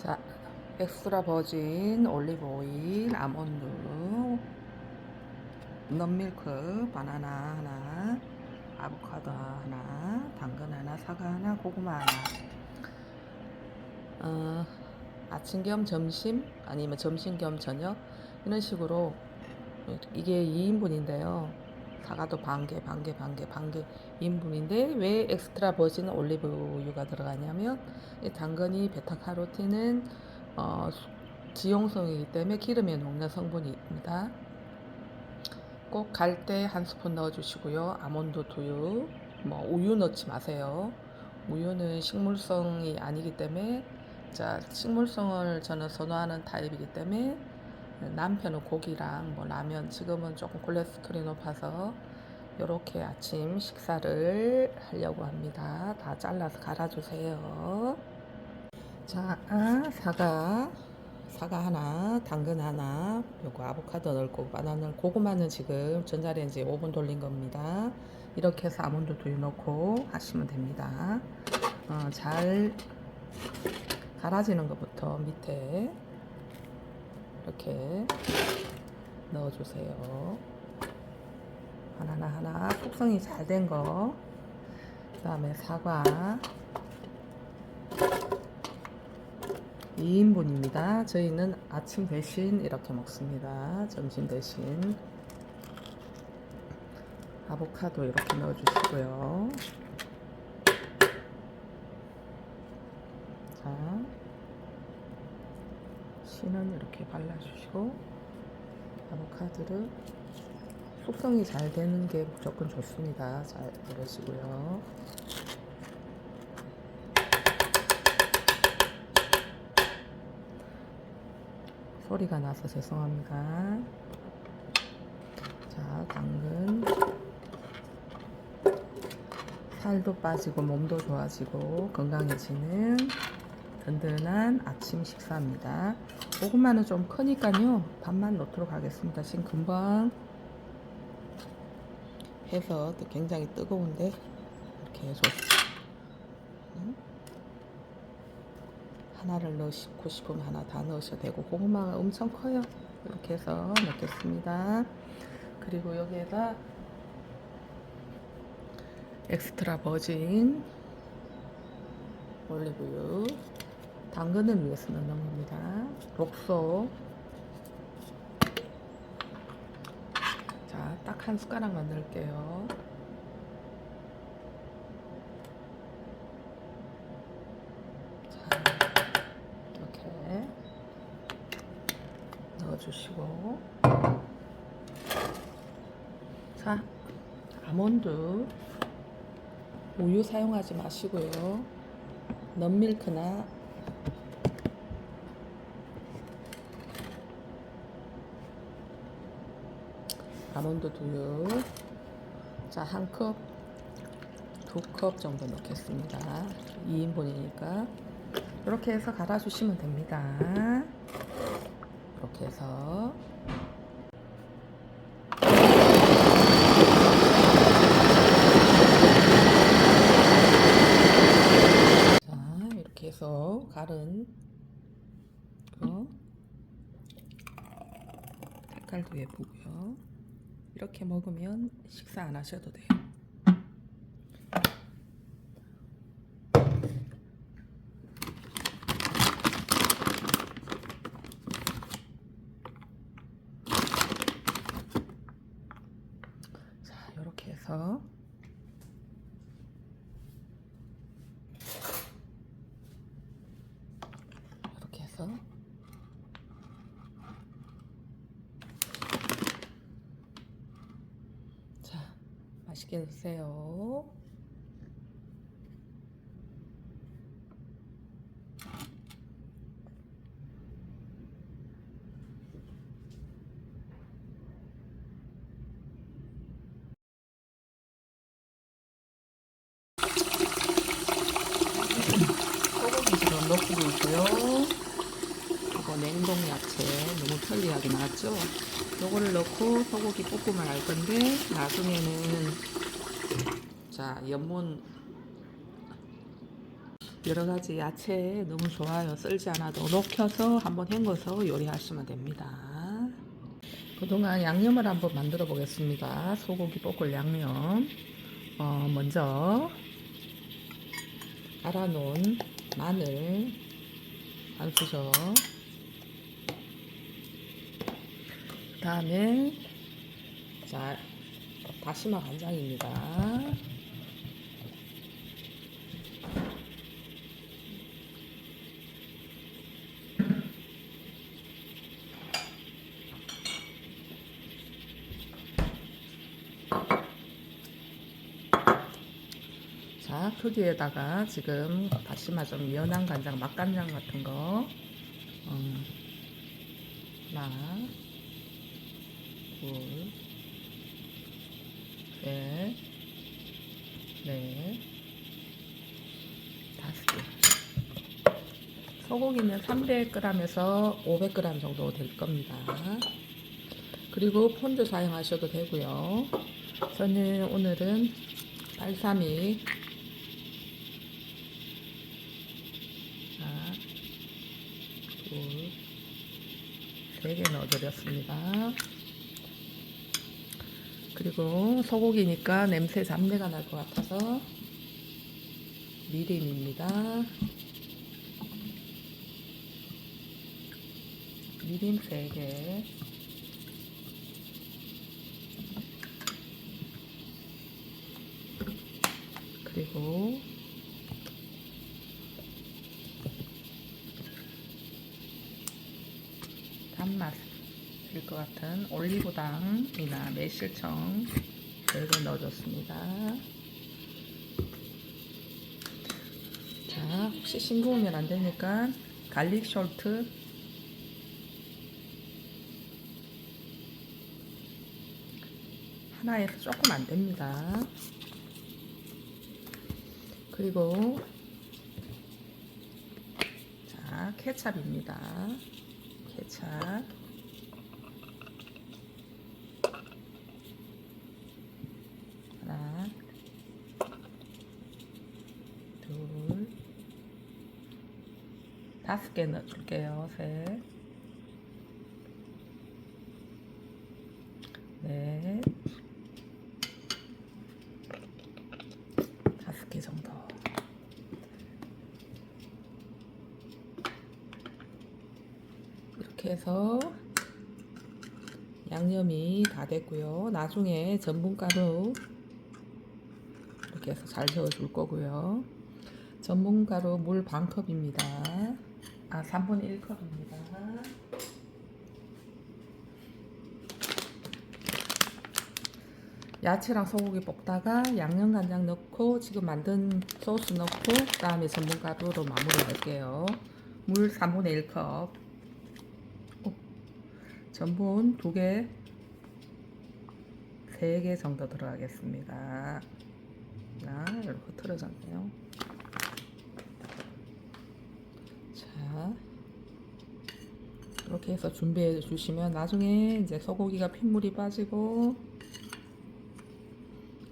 자, 엑스트라 버진 올리브 오일, 아몬드, 넛밀크, 바나나 하나, 아보카도 하나, 당근 하나, 사과 하나, 고구마 하나. 아침 겸 점심 아니면 점심 겸 저녁 이런 식으로. 이게 2인분인데요. 사과도 반개 2인분인데 왜 엑스트라 버진 올리브 우유가 들어가냐면 이 당근이 베타카로틴은 지용성이기 때문에 기름에 녹는 성분입니다. 꼭 갈 때 한 스푼 넣어주시고요. 아몬드 두유, 우유 넣지 마세요. 우유는 식물성이 아니기 때문에, 자, 식물성을 저는 선호하는 타입이기 때문에. 남편은 고기랑 라면, 지금은 조금 콜레스테롤이 높아서 이렇게 아침 식사를 하려고 합니다. 다 잘라서 갈아주세요. 자, 사과 하나, 당근 하나, 요거 아보카도 넣고 바나나, 고구마는 지금 전자레인지에 5분 돌린 겁니다. 이렇게 해서 아몬드 두유 넣고 하시면 됩니다. 잘 갈아지는 것부터 밑에 이렇게 넣어주세요. 하나 숙성이 잘 된 거. 그 다음에 사과 2인분입니다. 저희는 아침 대신 이렇게 먹습니다. 점심 대신. 아보카도 이렇게 넣어주시고요. 자, 씨는 이렇게 발라주시고, 아보카도를 숙성이 잘 되는 게 무조건 좋습니다. 잘 그러시고요. 소리가 나서 죄송합니다. 자, 당근. 살도 빠지고 몸도 좋아지고 건강해지는 든든한 아침 식사입니다. 고구마는 좀 크니까요, 반만 넣도록 하겠습니다. 지금 금방 해서 굉장히 뜨거운데 이렇게 해줬어요. 하나를 넣고 싶으면 하나 다 넣으셔도 되고, 고구마가 엄청 커요. 이렇게 해서 넣겠습니다. 그리고 여기에다 엑스트라 버진 올리브유, 당근을 위해서 넣는 겁니다. 록소, 자, 딱 한 숟가락만 넣을게요. 자, 이렇게 넣어주시고, 자, 아몬드 우유 사용하지 마시고요. 넛밀크나 아몬드 두유, 자, 한 컵, 2컵 정도 넣겠습니다. 2인분이니까 이렇게 해서 갈아주시면 됩니다. 이렇게 해서 이렇게 해서 갈은 거 색깔도 예쁘고요. 이렇게 먹으면 식사 안 하셔도 돼요. 자, 이렇게 해서 이렇게 해서 자, 맛있게 드세요. 소고기 지금 넣고 있고요. 이거 냉동 야채 너무 편리하게 나왔죠? 요거를 넣고 소고기 볶음을 할 건데, 나중에는, 자, 여러 가지 야채 너무 좋아요. 썰지 않아도 녹여서 한번 헹궈서 요리하시면 됩니다. 그동안 양념을 한번 만들어 보겠습니다. 소고기 볶을 양념. 먼저 갈아놓은 마늘 한 수저, 그 다음에 자 다시마 간장입니다. 자, 크기에다가 지금 다시마 좀 연한 간장, 맛간장 같은 거 하나, 둘, 셋, 넷, 다섯 개. 소고기는 300g에서 500g 정도 될 겁니다. 그리고 폰즈 사용하셔도 되고요. 저는 오늘은 발사믹 하나, 둘, 3개 넣어드렸습니다. 그리고 소고기니까 냄새 잡내가 날 것 같아서 미림입니다. 미림 3개, 그리고 단맛일 것 같은 올리고당이나 매실청 4개 넣어줬습니다. 자, 혹시 싱거우면 안 되니까 갈릭 숄트 하나에서 조금 안 됩니다. 그리고 자, 케찹입니다. 케찹 하나, 둘, 5개 넣어줄게요. 셋, 넷, 5개 정도. 이렇게 해서 양념이 다 됐고요. 나중에 전분가루 이렇게 해서 잘 저어줄 거고요. 전분가루 물 반컵입니다. 3분의 1컵입니다. 야채랑 소고기 볶다가 양념간장 넣고 지금 만든 소스 넣고 그 다음에 전분가루로 마무리 할게요. 물 3분의 1컵, 전분 2개, 3개 정도 들어가겠습니다. 이렇게 흐트러졌네요. 자, 이렇게 해서 준비해 주시면 나중에 이제 소고기가 핏물이 빠지고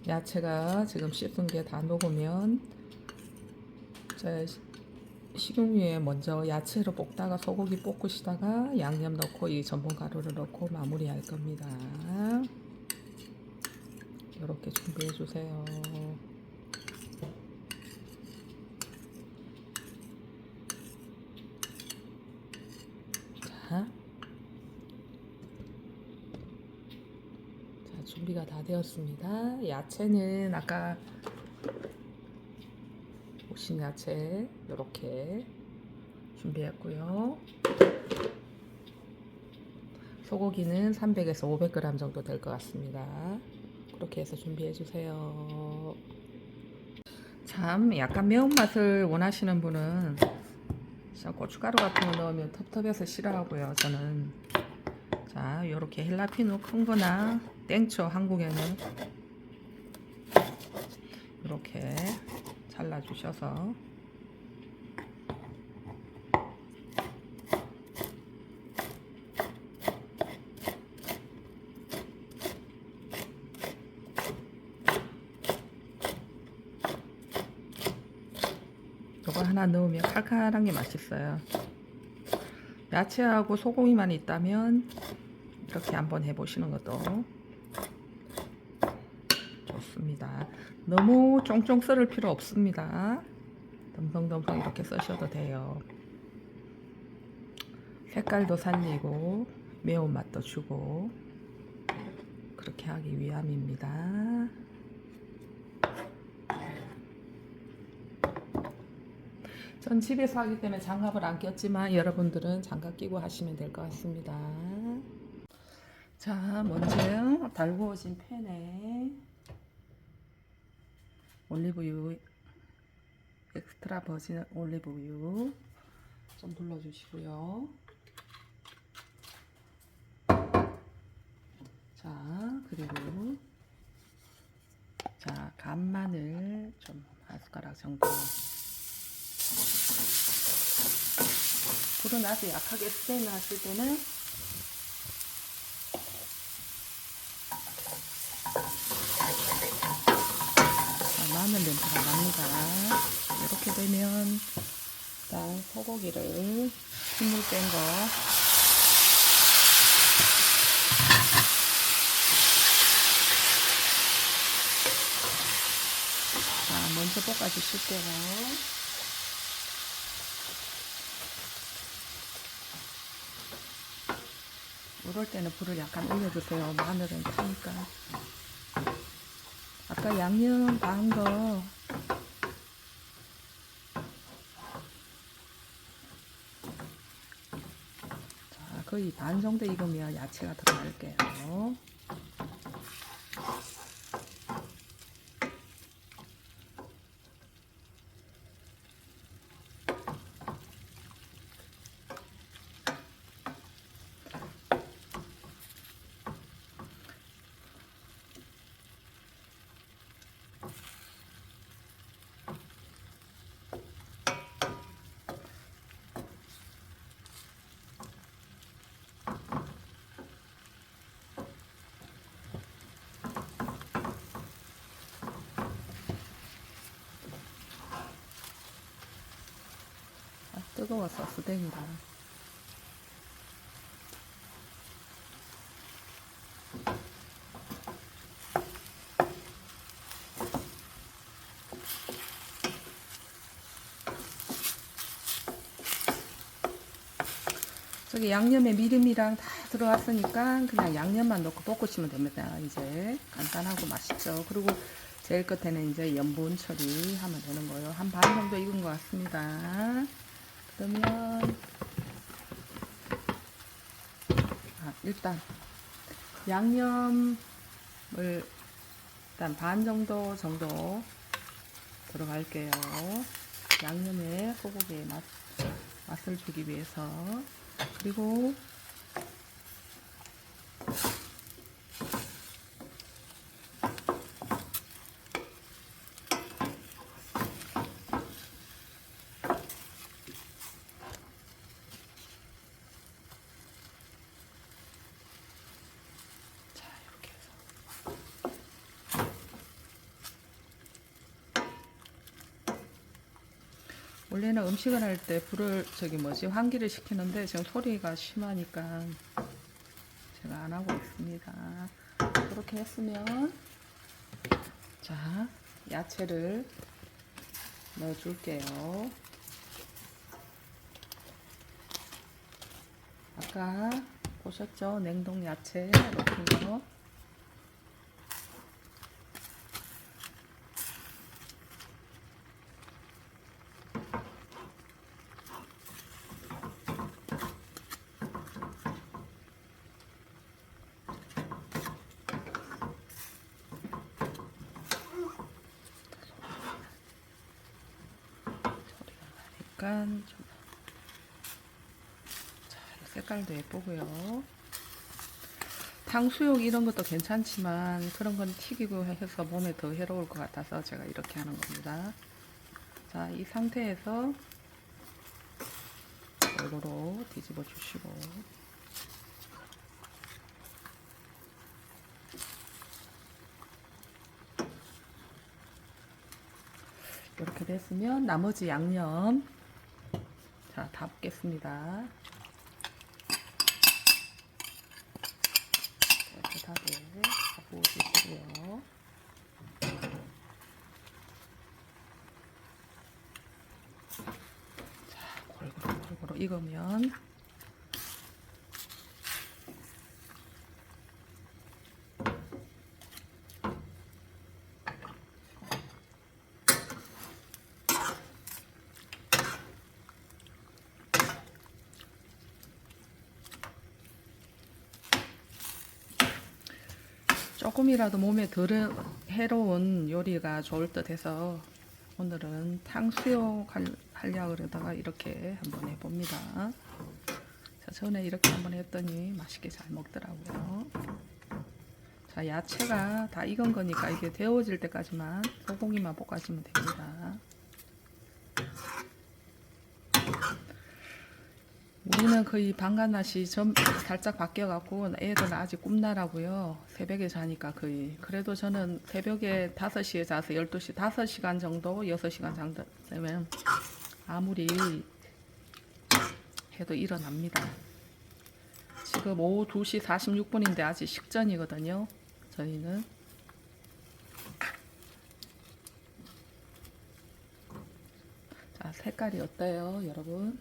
야채가 지금 씹은 게 다 녹으면 식용유에 먼저 야채를 볶다가 소고기 볶으시다가 양념 넣고 이 전분가루를 넣고 마무리 할 겁니다. 이렇게 준비해 주세요. 자, 준비가 다 되었습니다. 야채는 아까 오신 야채 이렇게 준비했고요. 소고기는 300에서 500g 정도 될 것 같습니다. 그렇게 해서 준비해 주세요. 참 약간 매운맛을 원하시는 분은 고춧가루 같은 거 넣으면 텁텁해서 싫어하고요. 저는 자, 요렇게 헬라피노 큰 거나 땡초 한국에는 이렇게 잘라 주셔서 이거 하나 넣으면 칼칼한 게 맛있어요. 야채하고 소고기만 있다면 이렇게 한번 해보시는 것도 좋습니다. 너무 쫑쫑 썰을 필요 없습니다. 듬성듬성 이렇게 써셔도 돼요. 색깔도 살리고 매운맛도 주고 그렇게 하기 위함입니다. 전 집에서 하기 때문에 장갑을 안 꼈지만 여러분들은 장갑 끼고 하시면 될 것 같습니다. 자, 먼저 달구어진 팬에 올리브유, 엑스트라 버진 올리브유 좀 둘러주시고요. 자, 그리고 자, 간마늘 좀 한 숟가락 정도. 불은 아주 약하게 스테인 하실 때는 자, 마늘 냄새가 납니다. 이렇게 되면 일단 소고기를 핏물 뺀 거 자, 먼저 볶아주실게요. 이럴 때는 불을 약간 올려주세요. 마늘은 크니까. 아까 양념 반 거 자, 거의 반 정도 익으면 야채가 들어갈게요. 뜨거워서 수댕이라. 저기 양념에 미림이랑 다 들어갔으니까 그냥 양념만 넣고 볶으시면 됩니다. 이제 간단하고 맛있죠. 그리고 제일 끝에는 이제 염분 처리하면 되는 거예요. 한 반 정도 익은 것 같습니다. 그러면 일단 양념을 일단 반 정도 들어갈게요. 양념에 소고기의 맛을 주기 위해서. 그리고 원래는 음식을 할 때 불을 환기를 시키는데 지금 소리가 심하니까 제가 안 하고 있습니다. 그렇게 했으면 자, 야채를 넣어 줄게요. 아까 보셨죠? 냉동 야채 넣은 거. 약간 좀 자, 색깔도 예쁘고요. 탕수육 이런 것도 괜찮지만 그런 건 튀기고 해서 몸에 더 해로울 것 같아서 제가 이렇게 하는 겁니다. 자, 이 상태에서 골고루 뒤집어 주시고 이렇게 이렇게 됐으면 나머지 양념 자, 다 붓겠습니다. 깨끗하게 다 부어주시고요. 자, 골고루 익으면 조금이라도 몸에 덜 해로운 요리가 좋을 듯 해서 오늘은 탕수육 하려고 그러다가 이렇게 한번 해봅니다. 자, 전에 이렇게 한번 했더니 맛있게 잘 먹더라고요. 자, 야채가 다 익은 거니까 이게 데워질 때까지만 소고기만 볶아주면 됩니다. 우리는 거의 방간낮이 살짝 바뀌어갖고 애들은 아직 꿈나라고요. 새벽에 자니까 거의. 그래도 저는 새벽에 5시에 자서 12시, 5시간 정도, 6시간 정도 되면 아무리 해도 일어납니다. 지금 오후 2시 46분인데 아직 식전이거든요. 저희는. 자, 색깔이 어때요, 여러분?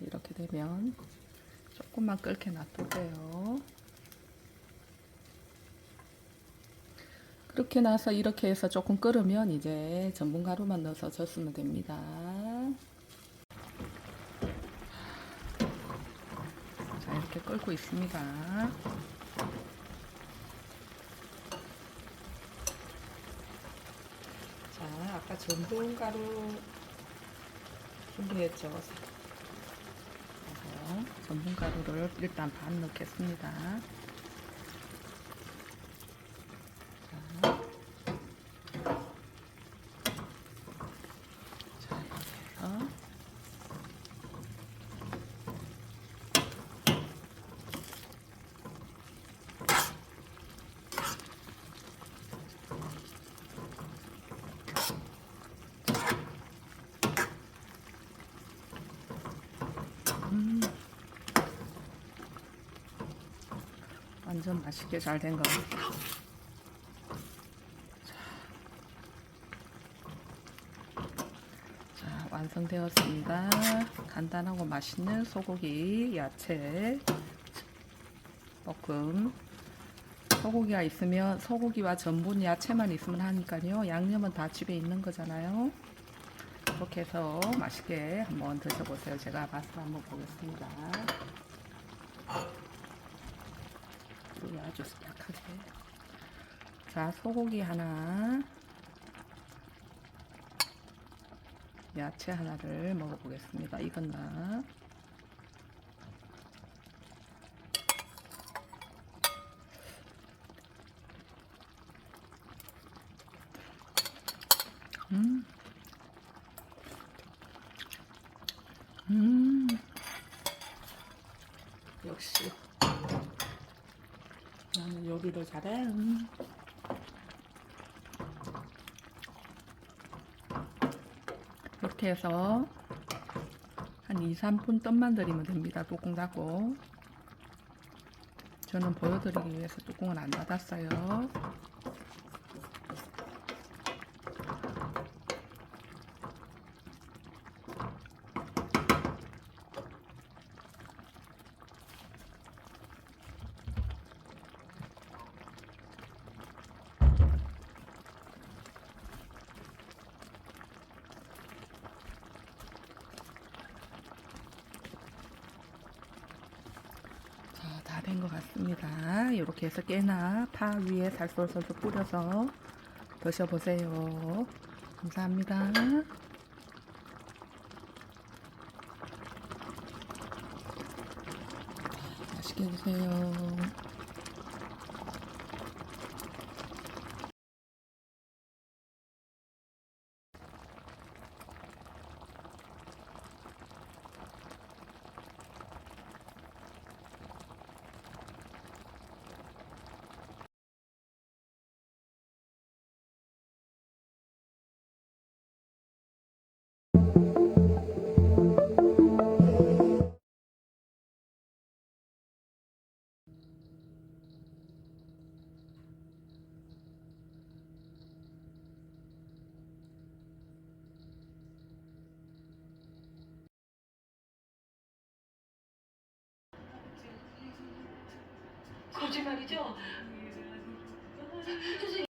이렇게 되면 조금만 끓게 놔둘게요. 그렇게 나서 이렇게 해서 조금 끓으면 이제 전분가루만 넣어서 젓으면 됩니다. 자, 이렇게 끓고 있습니다. 자, 아까 전분가루 준비했죠. 전분가루를 일단 반 넣겠습니다. 자, 이렇게 해서 완전 맛있게 잘 된 거. 자, 완성되었습니다. 간단하고 맛있는 소고기 야채 볶음. 소고기가 있으면 소고기와 전분 야채만 있으면 하니까요. 양념은 다 집에 있는 거잖아요. 이렇게 해서 맛있게 한번 드셔보세요. 제가 맛을 한번 보겠습니다. 아주 약하게. 자, 소고기 하나, 야채 하나를 먹어보겠습니다. 익었나? 역시 나는 요리를 잘해. 이렇게 해서 한 2, 3분 떡만 들이면 됩니다. 뚜껑 닫고. 저는 보여드리기 위해서 뚜껑을 안 닫았어요. 다 된 것 같습니다. 이렇게 해서 깨나 파 위에 살솔솔솔 뿌려서 드셔보세요. 감사합니다. 맛있게 드세요. 거짓말이죠? 선생님